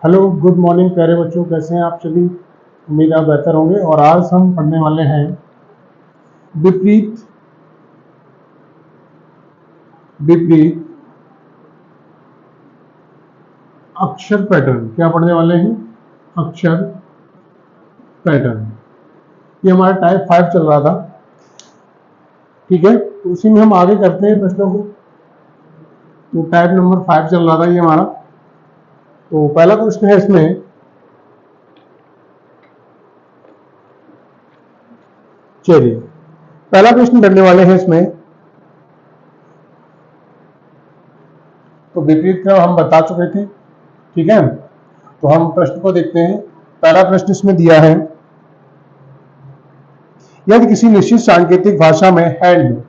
Hello, good morning प्यारे बच्चों, कैसे हैं आप सभी। उम्मीद आप बेहतर होंगे। और आज हम पढ़ने वाले हैं विपरीत विपरीत अक्षर पैटर्न। क्या पढ़ने वाले हैं? अक्षर पैटर्न। ये हमारा टाइप 5 चल रहा था, ठीक है। तो उसी में हम आगे करते हैं प्रश्नों को। तो टाइप नंबर 5 चल रहा था ये हमारा। तो पहला प्रश्न है इसमें, चलिए पहला प्रश्न करने वाले हैं इसमें। तो विपरीत क्रम हम बता चुके थे, ठीक है। तो हम प्रश्न को देखते हैं। पहला प्रश्न इसमें दिया है, यदि किसी निश्चित सांकेतिक भाषा में हैंड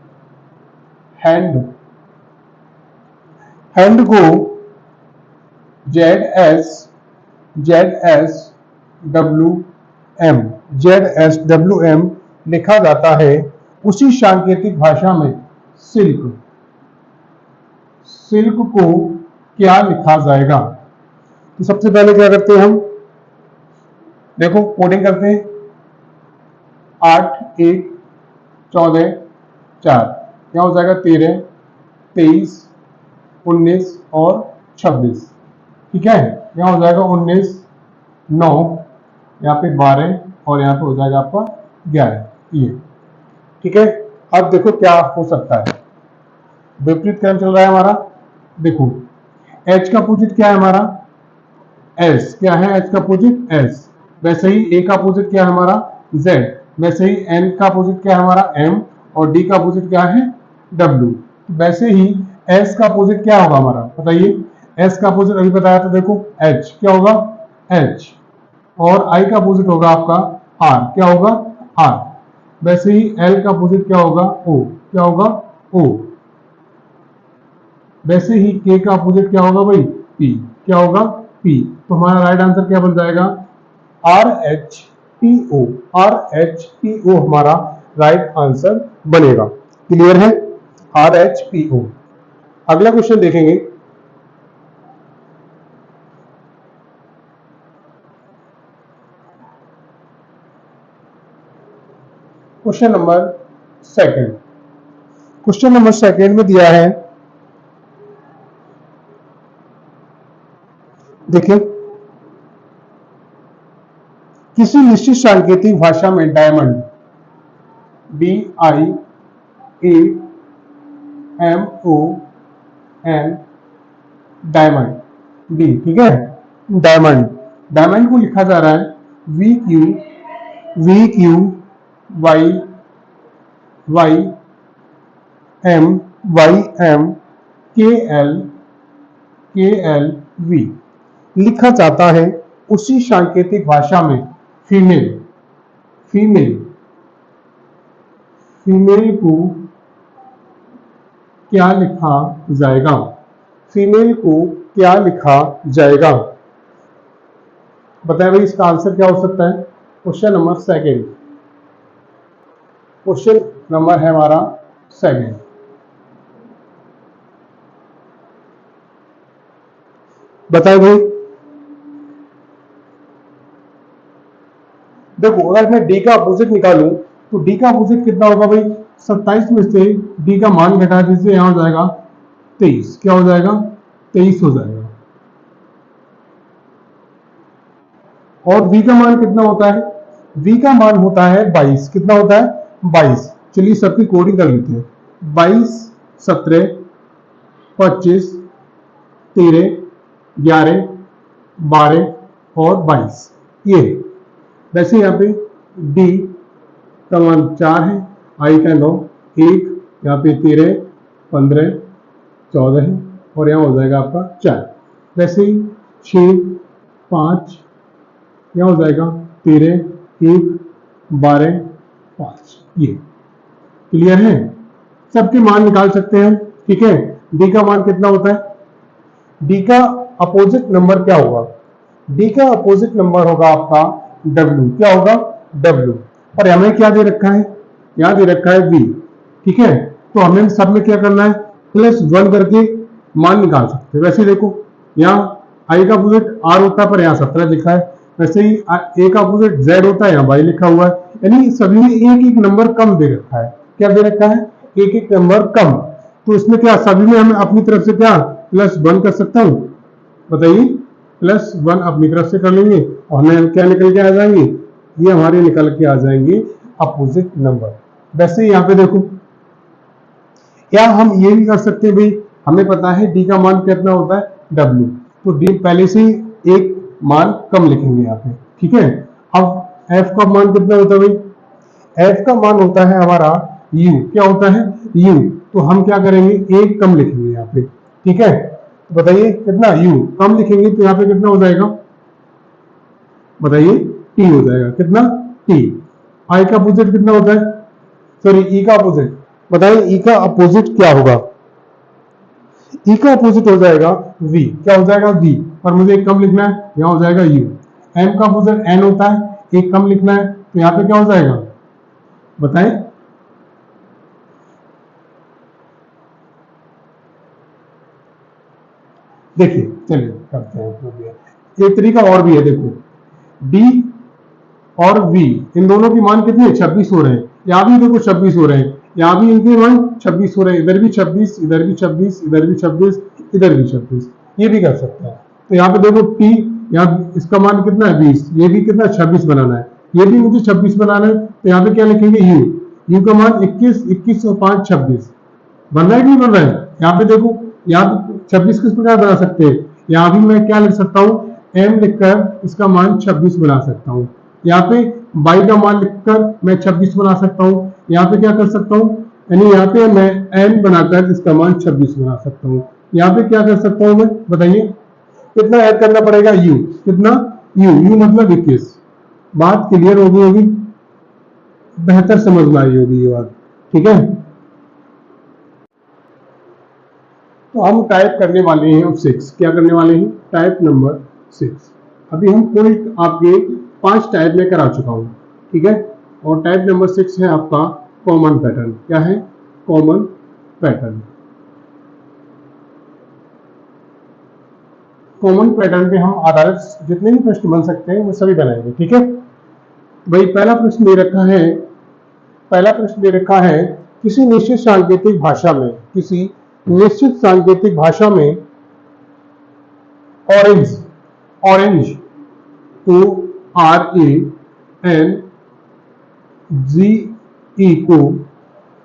हैंड हैंड को ZSWM लिखा जाता है, उसी सांकेतिक भाषा में सिल्क को क्या लिखा जाएगा। तो सबसे पहले क्या करते हैं हम, देखो कोडिंग करते हैं। 8 1 14 4 क्या हो जाएगा, 13 23 19 और 26, ठीक है। यहाँ हो जाएगा 19 9, यहाँ पे 12 और यहाँ पे हो जाएगा आपका 11, ये ठीक है। अब देखो क्या हो सकता है। विपरीत क्रम चल रहा है हमारा। देखो H का अपोजिट क्या है हमारा, S। क्या है H का अपोजिट? S। वैसे ही A का अपोजिट क्या है हमारा, Z। वैसे ही N का अपोजिट क्या है हमारा, M। और D का अपोजिट क्या है, W। वैसे ही S का अपोजिट क्या होगा हमारा, बताइए। S का अपोजिट अभी बताया था, देखो H क्या होगा, H। और I का अपोजिट होगा आपका R। क्या होगा, R। वैसे ही L का अपोजिट क्या होगा, O। क्या होगा, O। वैसे ही K का अपोजिट क्या होगा भाई, P। क्या होगा, P। तो हमारा राइट आंसर क्या बन जाएगा, RHPO। RHPO हमारा राइट आंसर बनेगा। क्लियर है, RHPO। अगला क्वेश्चन देखेंगे। क्वेश्चन नंबर सेकंड में दिया है, देखिए। किसी निश्चित सांकेतिक भाषा में डायमंड DIAMON डायमंड D, ठीक है। डायमंड को लिखा जा रहा है VQYM लिखा जाता है, उसी सांकेतिक भाषा में फीमेल को क्या लिखा जाएगा। फीमेल को क्या लिखा जाएगा, बताए भाई। इसका आंसर क्या हो सकता है। क्वेश्चन नंबर है हमारा सेकंड। बताए भाई। देखो अगर मैं D का अपोजिट निकालूं तो D का अपोजिट कितना होगा भाई, 27 में से D का मान घटा दीजिए, यहां हो जाएगा 23। क्या हो जाएगा, 23 हो जाएगा। और V का मान कितना होता है, V का मान होता है 22। कितना होता है, 22। चलिए सबकी कोडिंग कर लेते हैं। 22 17 25 13 11 12 और 22, ये। वैसे यहाँ पे D का मान 4 है, I का 9 1, यहाँ पे 13 15 14 है और यहाँ हो जाएगा आपका 4। वैसे ही 6 5, यहाँ हो जाएगा 13 1 12 5, ये। क्लियर है, सबके मान निकाल सकते हैं, ठीक है। D का मान कितना होता है, D का अपोजिट नंबर क्या होगा, D का अपोजिट नंबर होगा आपका W। क्या होगा, W। और हमें क्या दे रखा है, यहाँ दे रखा है V, ठीक है। तो हमें सब में क्या करना है, +1 करके मान निकाल सकते हैं। वैसे देखो यहाँ आई का अपोजिट आर होता है, पर यहाँ 17 लिखा है। वैसे ही ए का अपोजिट जेड होता है, यहाँ वाई लिखा हुआ है। यानी सभी में एक एक नंबर कम दे रखा है। क्या दे रखा है? एक एक नंबर कम। तो इसमें क्या सभी में हमें अपनी तरफ से क्या +1 कर सकता हूँ? बताइए, +1 अपनी तरफ से कर लेंगे और हमें क्या निकल के आ जाएंगे? ये हमारे निकल के आ जाएंगे अपोजिट नंबर। वैसे यहाँ पे देखो, क्या हम ये भी कर सकते हैं भाई, हमें पता है डी का मान कितना होता है? W। तो डी पहले से ही एक मान कम लिखेंगे यहाँ पे, ठीक है। अब एफ का मान कितना होता है भाई? एफ का मान होता है हमारा U। क्या होता है? U। तो हम क्या करेंगे? एक कम लिखेंगे यहाँ पे, ठीक है। तो बताइए कितना? U कम लिखेंगे तो यहाँ पे कितना हो जाएगा? बताइए, T हो जाएगा। कितना? T। आई का अपोजिट कितना होता है? सॉरी, E का अपोजिट बताइए, E का अपोजिट क्या होगा? E का अपोजिट हो जाएगा V। क्या हो जाएगा? V। पर मुझे एक कम लिखना है, यहाँ हो जाएगा U। M का अपोजिट N होता है, एक कम लिखना है तो यहाँ पे क्या हो जाएगा? बताएं। देखिए, चलिए करते हैं। एक तरीका और भी है, देखो D और V इन दोनों के मान कितने? 26 हो रहे हैं। यहाँ भी देखो 26 हो रहे हैं, यहाँ भी इनके मान 26 हो रहे हैं। इधर भी 26, इधर भी 26, इधर भी 26, इधर भी 26। ये भी कर सकते हैं। तो यहाँ पे देखो T, यहाँ इसका मान कितना है? 20। ये भी कितना? 26 बनाना है। ये भी मुझे 26 बनाना है, तो यहाँ पे क्या लिखेंगे? U। U का मान 21, 21 और 5 26। बन रहा है कि नहीं बन रहा है? यहाँ पे देखो, यहाँ पे 26 किस प्रकार बना सकते हैं? यहाँ भी मैं क्या लिख सकता हूँ? M लिखकर इसका मान 26 बना सकता हूँ। यहाँ पे y का मान लिखकर मैं 26 बना सकता हूँ। यहाँ पे क्या कर सकता हूँ? यानी यहाँ पे मैं n बनाकर इसका मान 26 बना सकता हूँ। यहाँ पे क्या कर सकता हूँ मैं? बताइए, कितना ऐड करना पड़ेगा? u। कितना? u मतलब 21। बात क्लियर होगी होगी, बेहतर समझ में आई होगी ये बात, ठीक है। तो हम टाइप करने वाले हैं अब 6। क्या करने वाले हैं? Type number 6। अभी हम कुल आपके 5 टाइप में करा चुका हूं, ठीक है। और टाइप नंबर 6 है आपका कॉमन पैटर्न। क्या है? Common pattern. कॉमन पैटर्न पे हम आधारित जितने भी प्रश्न बन सकते हैं वो सभी बनाएंगे, ठीक है भाई। पहला प्रश्न दे रखा है, पहला प्रश्न दे रखा है, किसी निश्चित सांकेतिक भाषा में, किसी निश्चित सांकेतिक भाषा में ऑरेंज, ऑरेंज को RANGE को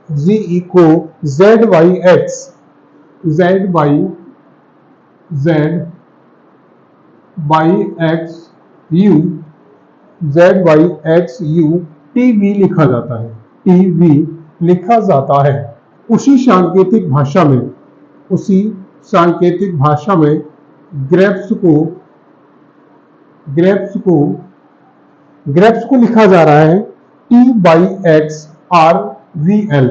ZYX ZYXU TV लिखा जाता है, TV लिखा जाता है। उसी सांकेतिक भाषा में, उसी सांकेतिक भाषा में ग्रेप्स को लिखा जा रहा है TXRVL,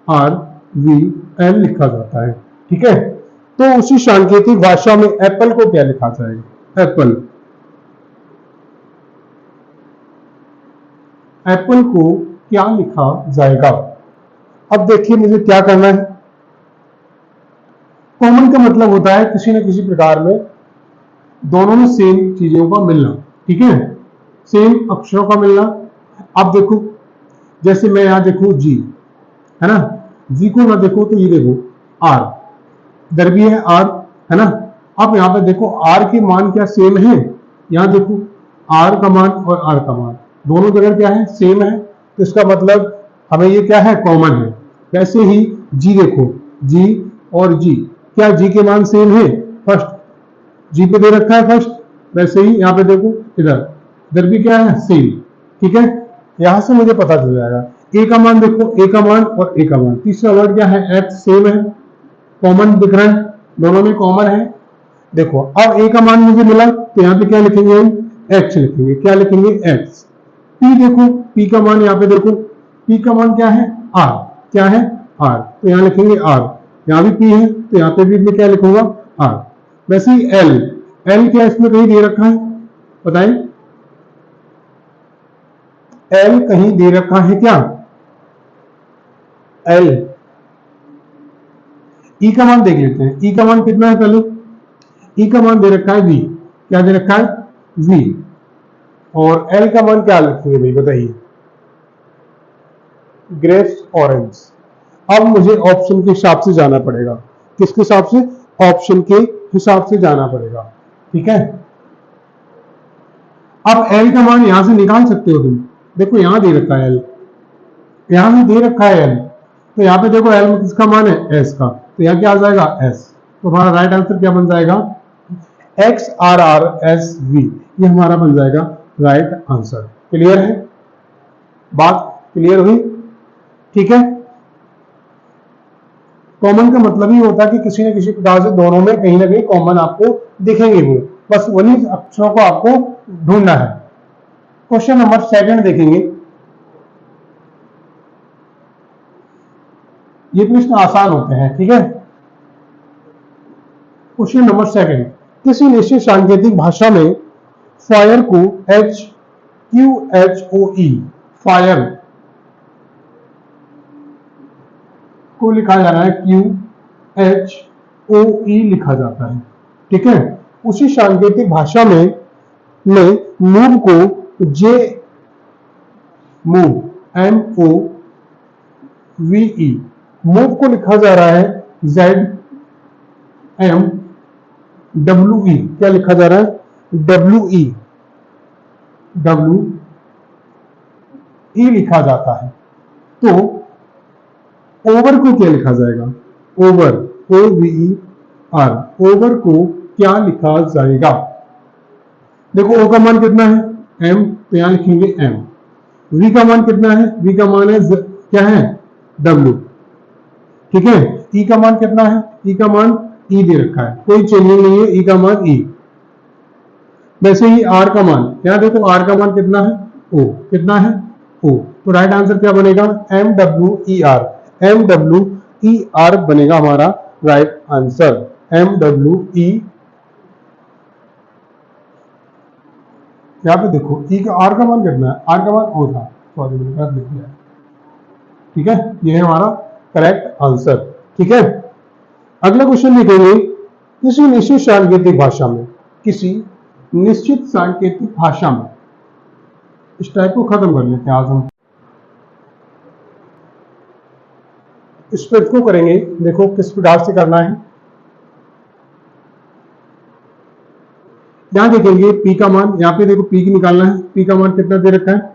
RVL लिखा जाता है, ठीक है। तो उसी सांकेतिक भाषा में एप्पल को क्या लिखा जाएगा? एप्पल को क्या लिखा जाएगा? अब देखिए मुझे क्या करना है। कॉमन का मतलब होता है किसी न किसी प्रकार में दोनों में सेम चीजों का मिलना, ठीक है, सेम अक्षरों का मिलना। अब देखो, जैसे मैं यहां देखू G, है ना, G को ना देखो तो ये देखो R, इधर भी है R, है ना। अब यहाँ पे देखो R के मान क्या सेम है? यहाँ देखो R का मान और R का मान दोनों जगह क्या है? सेम है। तो इसका मतलब हमें ये क्या है? कॉमन है। वैसे ही G देखो, G और G, क्या G के मान सेम है? फर्स्ट G पे दे रखा है फर्स्ट, वैसे ही यहाँ पे देखो इधर भी क्या है? सेम, ठीक है। यहां से मुझे पता चल जाएगा A का मान देखो, A का मान और A का मान, तीसरा वर्ड क्या है? X सेम है, कॉमन दिख रहा है, दोनों में कॉमन है। देखो अब A का मान मुझे मिला तो यहाँ पे क्या लिखेंगे? X लिखेंगे। क्या लिखेंगे? X। P देखो, P का मान यहाँ पे देखो, P का मान क्या है? R। क्या है? R, तो यहाँ लिखेंगे R। यहाँ भी P है तो यहाँ पे भी मैं क्या लिखूंगा? R। वैसे ही L क्या इसमें कहीं दे रखा है? बताएं। एल कहीं दे रखा है क्या? एल, ई का मान देख लेते हैं। ई का मान कितना है पहले? ई का मान दे रखा है वी। क्या दे रखा है? वी। और एल का मान क्या लिखेंगे भाई बताइए? Grapes, orange. अब मुझे ऑप्शन के हिसाब से जाना पड़ेगा। किसके हिसाब से? ऑप्शन के हिसाब से जाना पड़ेगा। ठीक है, अब एल का मान यहां से निकाल सकते हो तुम। देखो यहां दे रखा है एल, यहां भी दे रखा है एल, तो यहाँ पे देखो एल किसका मान है? एस का। तो यहाँ क्या आ जाएगा? एस। तो हमारा राइट आंसर क्या बन जाएगा? X R R S V, ये हमारा बन जाएगा राइट आंसर। क्लियर है? बात क्लियर हुई? ठीक है, कॉमन का मतलब ही होता है कि किसी न किसी प्रकार से दोनों में कहीं ना कहीं कॉमन आपको दिखेंगे, वो बस उन्हीं अक्षरों को आपको ढूंढना है। क्वेश्चन नंबर सेकंड देखेंगे। ये प्रश्न आसान होते हैं। ठीक है, क्वेश्चन नंबर सेकंड, किसी निश्चित सांकेतिक भाषा में फायर को एच क्यू एच ओ ई, फायर को लिखा जा रहा है क्यू एच ओ ई लिखा जाता है। ठीक है, उसी सांकेतिक भाषा में मूव को जे, move M O V E, move को लिखा जा रहा है जेड एम डब्ल्यू ई। क्या लिखा जा रहा है? डब्ल्यू ई, डब्ल्यू ई लिखा जाता है। तो ओवर को क्या लिखा जाएगा? Over, O V E R, over को क्या लिखा जाएगा? देखो ओ का मान कितना है? एम, तो यहां लिखेंगे एम। वी का मान कितना है? वी का मान है क्या है? डब्ल्यू। ठीक है, ई का मान कितना है? ई का मान ई दे रखा है, कोई चेंजिंग नहीं है, ई का मान ई। वैसे ही आर का मान, क्या देखो आर का मान कितना है? ओ, कितना है? ओ। तो राइट आंसर क्या बनेगा? M W E R, M W E R बनेगा हमारा right answer. M W E, यहाँ पे देखो ई का, आर का मान कितना है? आर का मान ओ था, सॉरी मैंने गलत लिख दिया। ठीक है, ये है हमारा करेक्ट आंसर। ठीक है, अगला क्वेश्चन लिखेंगे, किसी निश्चित सांकेतिक भाषा में, किसी निश्चित सांकेतिक भाषा में, इस टाइप को खत्म कर लेते हैं आज हम। इस पेज को करेंगे, देखो किस प्रकार से करना है। यहां देखेंगे पी का मान, यहाँ पे देखो पी की निकालना है। पी का मान कितना दे रखा है?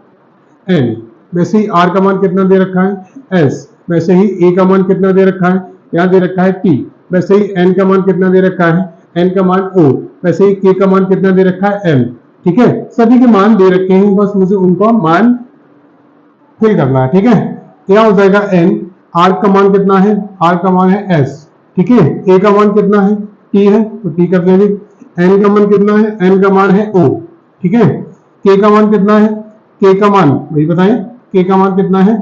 एन। वैसे ही आर का मान कितना दे रखा है? एस। वैसे ही ए का मान कितना दे रखा है? यहाँ दे रखा है टी। वैसे ही एन का मान कितना दे रखा है? एन का मान ओ। वैसे ही के का मान कितना दे रखा है? एम। ठीक है, सभी के मान दे रखे हैं, बस मुझे उनका मान फिल करना है। ठीक है, क्या हो जाएगा? एन। आर का मान कितना है? आर का मान है एस। ठीक है, ए का मान कितना है? टी है, तो टी कर देंगे। एन का मान कितना है? एन का मान है ओ। ठीक है, के का मान कितना है? के का मान वही बताएं, के का मान कितना है?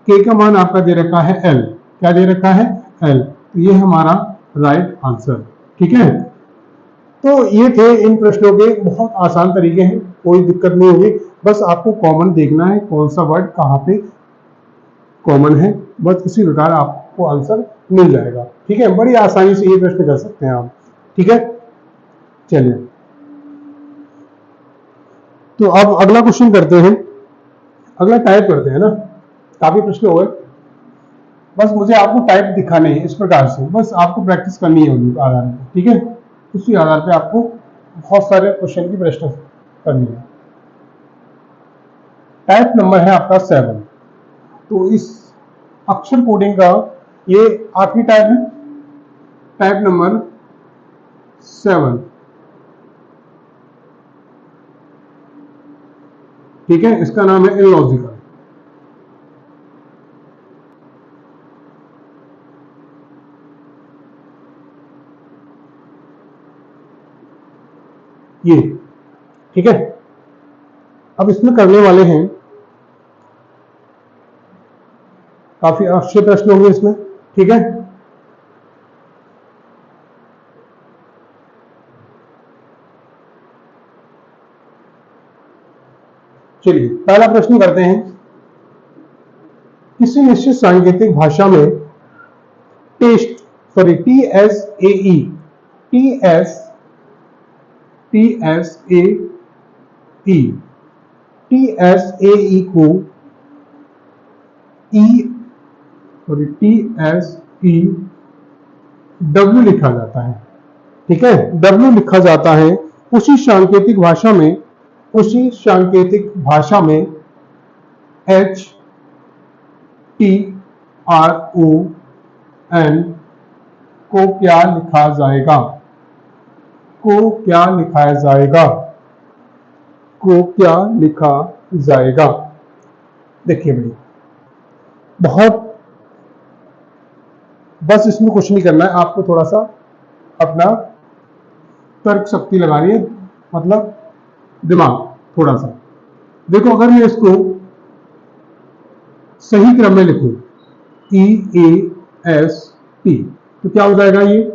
के का मान आपका दे रखा है एल। क्या दे रखा है? एल। तो ये हमारा राइट आंसर। ठीक है, तो ये थे इन प्रश्नों के बहुत आसान तरीके हैं, कोई दिक्कत नहीं होगी। बस आपको कॉमन देखना है, कौन सा वर्ड कहाँ पे कॉमन है, बस इसी प्रकार आपको आंसर मिल जाएगा। ठीक है, बड़ी आसानी से ये प्रश्न कर सकते हैं आप। ठीक है, चलिए तो अब अगला क्वेश्चन करते हैं। अगला टाइप करते हैं ना, काफी प्रश्न हो गए, बस मुझे आपको टाइप दिखाने हैं इस प्रकार से, बस आपको प्रैक्टिस करनी है उनके आधार पर। ठीक है, उसी आधार पे आपको बहुत सारे क्वेश्चन की प्रश्न करनी है। टाइप नंबर है आपका 7। तो इस अक्षर कोडिंग का ये आखिरी टाइप है, टाइप नंबर 7। ठीक है, इसका नाम है इलॉजिकल। ये ठीक है, अब इसमें करने वाले हैं, काफी अच्छे प्रश्न होंगे इसमें। ठीक है, चलिए पहला प्रश्न करते हैं। किसी निश्चित सांकेतिक भाषा में टेस्ट सॉरी TSAE को W लिखा जाता है। ठीक है, W लिखा जाता है। उसी सांकेतिक भाषा में HTRON को क्या लिखा जाएगा? देखिए भाई, बहुत बस इसमें कुछ नहीं करना है, आपको थोड़ा सा अपना तर्क शक्ति लगानी है, मतलब दिमाग थोड़ा सा। देखो, अगर मैं इसको सही क्रम में लिखूं EAST तो क्या हो जाएगा? ये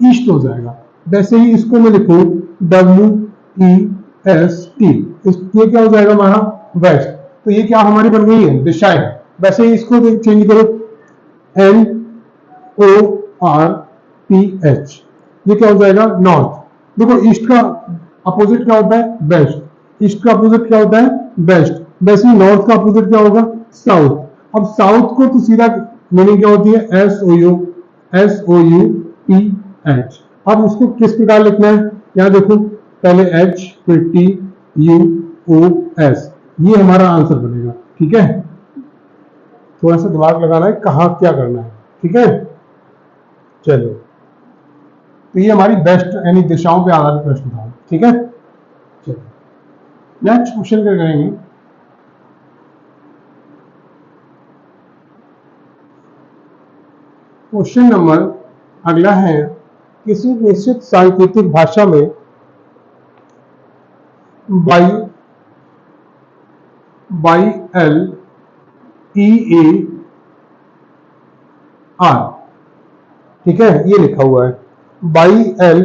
ईस्ट हो जाएगा। वैसे ही इसको मैं लिखूं WEST, ये क्या हो जाएगा हमारा? वेस्ट। तो ये क्या हमारी बन गई है? दिशाएं। वैसे ही इसको चेंज करो NORTH, ये क्या हो जाएगा? नॉर्थ। देखो, ईस्ट का अपोजिट क्या होता है? वेस्ट। ईस्ट का अपोजिट क्या होता है? वेस्ट। वैसे ही नॉर्थ का अपोजिट क्या होगा? साउथ। अब साउथ को तो सीधा मीनिंग क्या होती है? SOUTH। अब उसको किस प्रकार लिखना है? यहां देखो, पहले H फिर TUOS, ये हमारा आंसर बनेगा। ठीक है, थोड़ा सा दिमाग लगाना है, कहां क्या करना है। ठीक है, चलो, तो ये हमारी बेस्ट यानी दिशाओं पे आधारित प्रश्न था। ठीक है, चलो नेक्स्ट क्वेश्चन क्या करेंगे। क्वेश्चन नंबर अगला है, किसी निश्चित सांकेतिक भाषा में BYLEAR, ठीक है, ये लिखा हुआ है। BYLEAR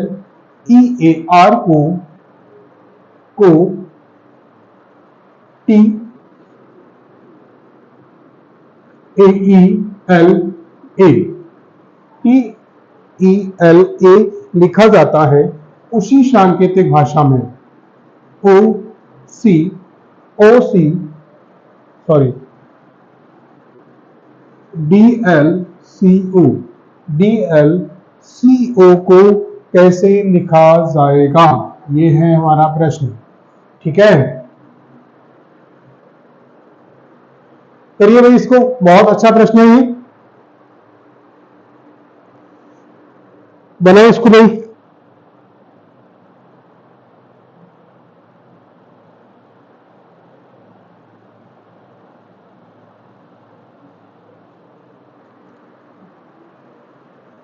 को TELA लिखा जाता है उसी सांकेतिक भाषा में DLCO को कैसे लिखा जाएगा? ये है हमारा प्रश्न। ठीक है, करिए भाई इसको, बहुत अच्छा प्रश्न है ये, बनाए इसको भाई।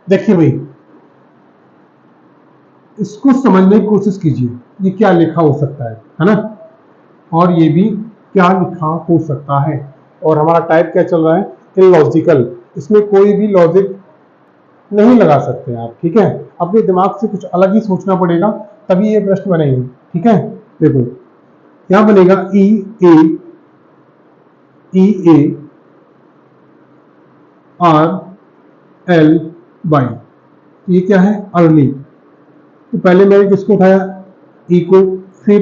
देखिए भाई, इसको समझने की कोशिश कीजिए, ये क्या लिखा हो सकता है ना, और ये भी क्या लिखा हो सकता है। और हमारा टाइप क्या चल रहा है? इलॉजिकल। इसमें कोई भी लॉजिक नहीं लगा सकते आप। ठीक है, अपने दिमाग से कुछ अलग ही सोचना पड़ेगा, तभी ये प्रश्न बनेंगे। ठीक है, देखो क्या बनेगा? EARLY, ये क्या है? अर्ली। तो पहले मैंने किसको उठाया? ई को, फिर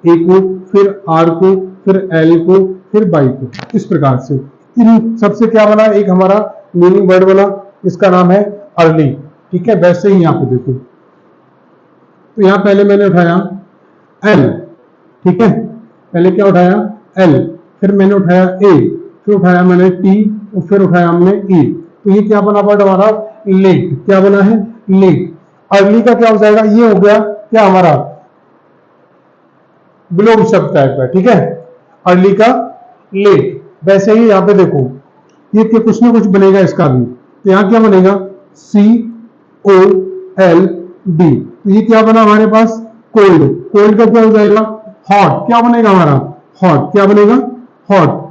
ए को, फिर आर को, फिर एल को, फिर बाई को। इस प्रकार से इन सबसे क्या बना? एक हमारा मीनिंग वर्ड बना, इसका नाम है अर्ली। ठीक है, वैसे ही यहाँ पे देखो, तो यहाँ पहले मैंने उठाया एल। ठीक है, पहले क्या उठाया? एल, फिर मैंने उठाया ए, फिर उठाया मैंने टी, और फिर उठाया हमने ई। तो ये क्या बना वर्ड हमारा? लेट। क्या बना है? लेट। अर्ली का क्या हो जाएगा? ये हो गया क्या हमारा? विलोम शब्द टाइप है। ठीक है, अर्ली का लेट। वैसे ही यहाँ पे देखो, ये कुछ ना कुछ बनेगा इसका भी। तो यहाँ क्या बनेगा? COLD। तो ये क्या बना हमारे पास? कोल्ड। कोल्ड का क्या हो जाएगा? हॉट। क्या बनेगा हमारा? हॉट। क्या बनेगा? हॉट।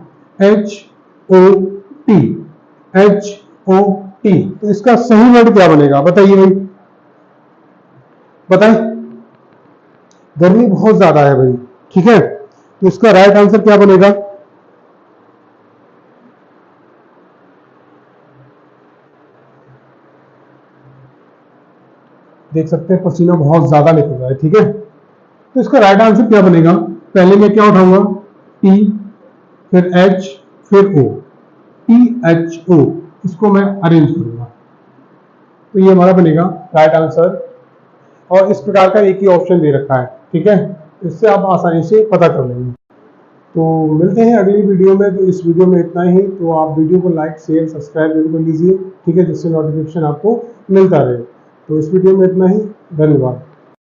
HOT। तो इसका सही वर्ड क्या बनेगा? बताइए भाई, बताएं। गर्मी बहुत ज्यादा है भाई। ठीक है, तो इसका राइट आंसर क्या बनेगा? देख सकते हैं पसीना बहुत ज्यादा निकल रहा है, ठीक है। तो इसका राइट आंसर क्या बनेगा? पहले मैं क्या उठाऊंगा? टी, फिर एच, फिर ओ। टी एच ओ, इसको मैं अरेंज करूंगा, तो ये हमारा बनेगा राइट आंसर। और इस प्रकार का एक ही ऑप्शन दे रखा है, ठीक है, इससे आप आसानी से पता कर लेंगे। तो मिलते हैं अगली वीडियो में। तो इस वीडियो में इतना ही। तो आप वीडियो को लाइक शेयर सब्सक्राइब जरूर कर लीजिए, ठीक है, जिससे नोटिफिकेशन आपको मिलता रहे। तो इस वीडियो में इतना ही। धन्यवाद।